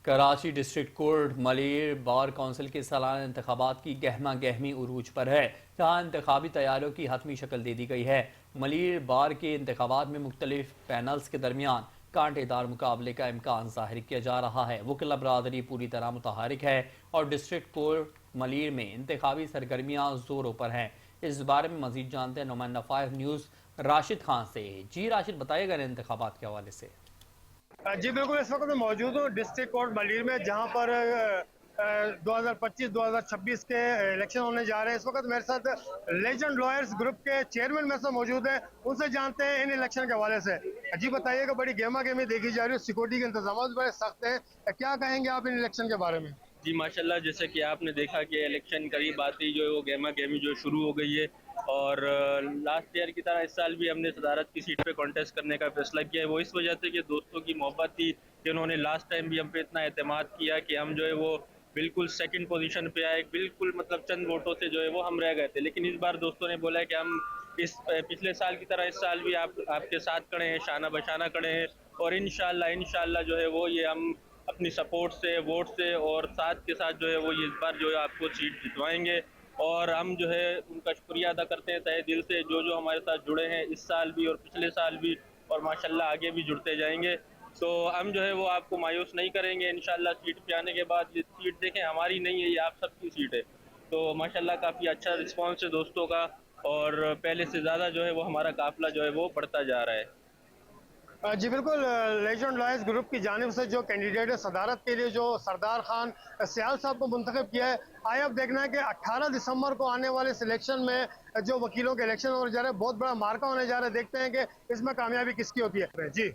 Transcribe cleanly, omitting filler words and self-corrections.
Karachi district court Malir bar council के सालाना इंतखाबात की गहमा गहमी उरूज पर है, जहाँ इंतखाबी तैयारियों की हतमी शक्ल दे दी गई है। मलिर बार के इंतखाबात में मुख्तलिफ पैनल्स के दरमियान कांटेदार मुकाबले का इम्कान जाहिर किया जा रहा है। वकीला बरादरी पूरी तरह मुतहरिक है और डिस्ट्रिक्ट कोर्ट मलिर में इंतखाबी सरगर्मियाँ जोरों पर हैं। इस बारे में मजीद जानते हैं नुमाइंदा 5 न्यूज़ राशिद खान से। जी राशिद, बताइएगा इंतखाबात के हवाले से। जी बिल्कुल, इस वक्त मैं मौजूद हूँ डिस्ट्रिक्ट कोर्ट मलिर में, जहाँ पर 2025-2026 के इलेक्शन होने जा रहे हैं। इस वक्त मेरे साथ लेजेंड लॉयर्स ग्रुप के चेयरमैन में से मौजूद हैं, उनसे जानते हैं इन इलेक्शन के हवाले से। जी बताइएगा, बड़ी गेमा गेमी देखी जा रही है, सिक्योरिटी के इंतजाम बड़े सख्त हैं, क्या कहेंगे आप इन इलेक्शन के बारे में? जी माशाल्लाह, जैसे कि आपने देखा कि इलेक्शन करीब आती जो है वो गेमा गेमी जो शुरू हो गई है। और लास्ट ईयर की तरह इस साल भी हमने सदारत की सीट पे कॉन्टेस्ट करने का फैसला किया है। वो इस वजह से कि दोस्तों की मोहब्बत थी कि उन्होंने लास्ट टाइम भी हम पे इतना एतमाद किया कि हम जो है वो बिल्कुल सेकंड पोजीशन पे आए, बिल्कुल मतलब चंद वोटों से जो है वो हम रह गए थे। लेकिन इस बार दोस्तों ने बोला है कि हम इस पिछले साल की तरह इस साल भी आपके साथ खड़े हैं, शाना बशाना खड़े हैं। और इंशाल्लाह जो है वो ये हम अपनी सपोर्ट से, वोट से और साथ के साथ जो है वो इस बार जो है आपको सीट जितवाएंगे। और हम जो है उनका शुक्रिया अदा करते हैं तहे दिल से, जो जो हमारे साथ जुड़े हैं इस साल भी और पिछले साल भी, और माशाल्लाह आगे भी जुड़ते जाएंगे। तो हम जो है वो आपको मायूस नहीं करेंगे। इंशाल्लाह सीट पे आने के बाद, ये सीट देखें हमारी नहीं है, ये आप सबकी सीट है। तो माशाल्लाह काफ़ी अच्छा रिस्पॉन्स है दोस्तों का, और पहले से ज़्यादा जो है वो हमारा काफिला जो है वो बढ़ता जा रहा है। जी बिल्कुल, लेजेंड लॉयर्स ग्रुप की जानिब से जो कैंडिडेट है सदारत के लिए, जो सरदार खान सियाल साहब को मुंतखब किया है, आए अब देखना है कि 18 दिसंबर को आने वाले सिलेक्शन में जो वकीलों के इलेक्शन होने जा रहे हैं, बहुत बड़ा मार्का होने जा रहा है। देखते हैं कि इसमें कामयाबी किसकी होती है। जी।